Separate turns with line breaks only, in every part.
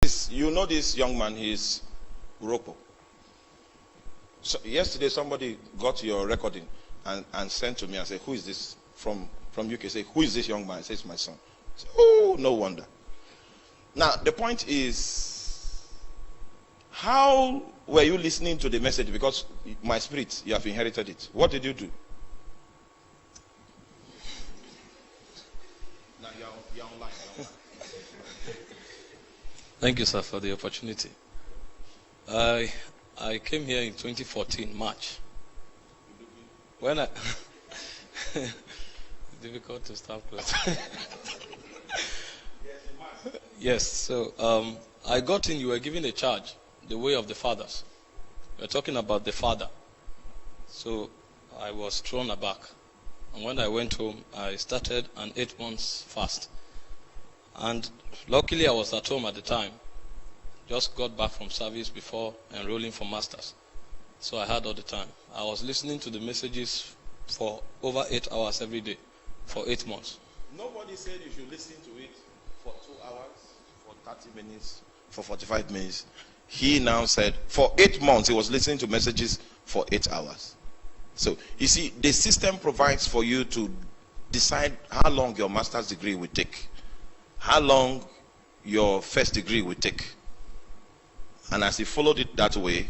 is, you know this young man, he's orokpo. So yesterday somebody got your recording and sent to me and said, who is this from UK? Say, who is this young man? I say, it's my son. I say, oh, no wonder. Now, the point is, how were you listening to the message? Because my spirit, you have inherited it. What did you do? Now, you're online.
Thank you, sir, for the opportunity. I came here in 2014, March. When I... difficult to start with. Yes, so I got in, you were given a charge, the way of the fathers. We were talking about the father. So I was thrown aback. And when I went home, I started an 8 months fast. And luckily I was at home at the time. Just got back from service before enrolling for masters. So I had all the time. I was listening to the messages for over 8 hours every day for 8 months.
Nobody said you should listen to it for 2 hours, for 30 minutes, for 45 minutes. He now said for 8 months he was listening to messages for 8 hours. So you see, the system provides for you to decide how long your master's degree will take, how long your first degree will take. And as he followed it that way,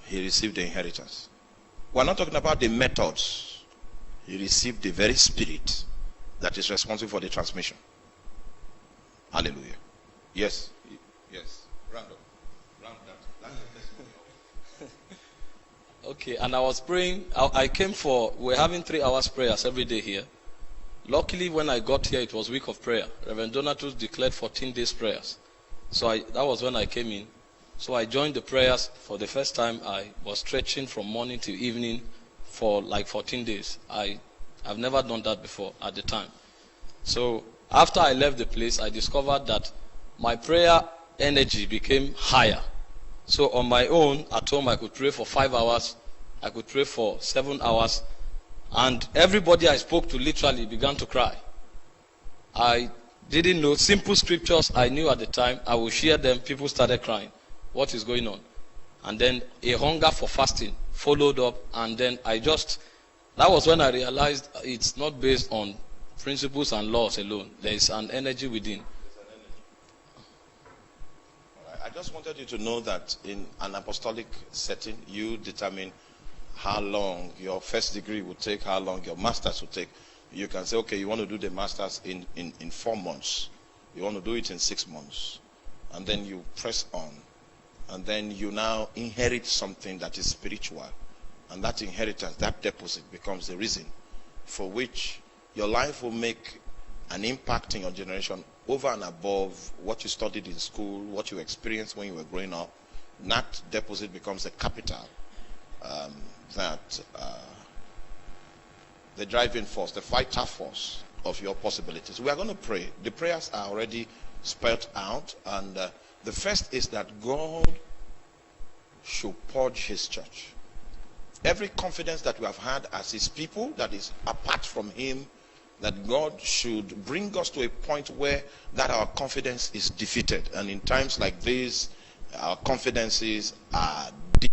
he received the inheritance. We're not talking about the methods. He received the very spirit that is responsible for the transmission. Hallelujah. Yes. Yes. Round up. Round that. That's the
Okay, and I was praying. I came for, we're having 3 hours prayers every day here. Luckily, when I got here, it was week of prayer. Reverend Donatus declared 14 days prayers. So that was when I came in. So I joined the prayers for the first time. I was stretching from morning to evening for like 14 days. I've never done that before at the time. So after I left the place, I discovered that my prayer energy became higher. So on my own, at home, I could pray for 5 hours. I could pray for 7 hours. And everybody I spoke to literally began to cry. I didn't know simple scriptures I knew at the time. I would share them. People started crying. What is going on? And then a hunger for fasting followed up. And then that was when I realized it's not based on principles and laws alone. There is an energy within.
I just wanted you to know that in an apostolic setting, you determine how long your first degree will take, how long your master's will take. You can say, okay, you want to do the master's in 4 months. You want to do it in 6 months. And then you press on. And then you now inherit something that is spiritual. And that inheritance, that deposit becomes the reason for which your life will make an impact in your generation over and above what you studied in school, what you experienced when you were growing up. That deposit becomes a capital the driving force, the vital force of your possibilities. We are going to pray. The prayers are already spelled out, and the first is that God should purge his church. Every confidence that we have had as his people that is apart from him, that God should bring us to a point where that our confidence is defeated. And in times like this, our confidences are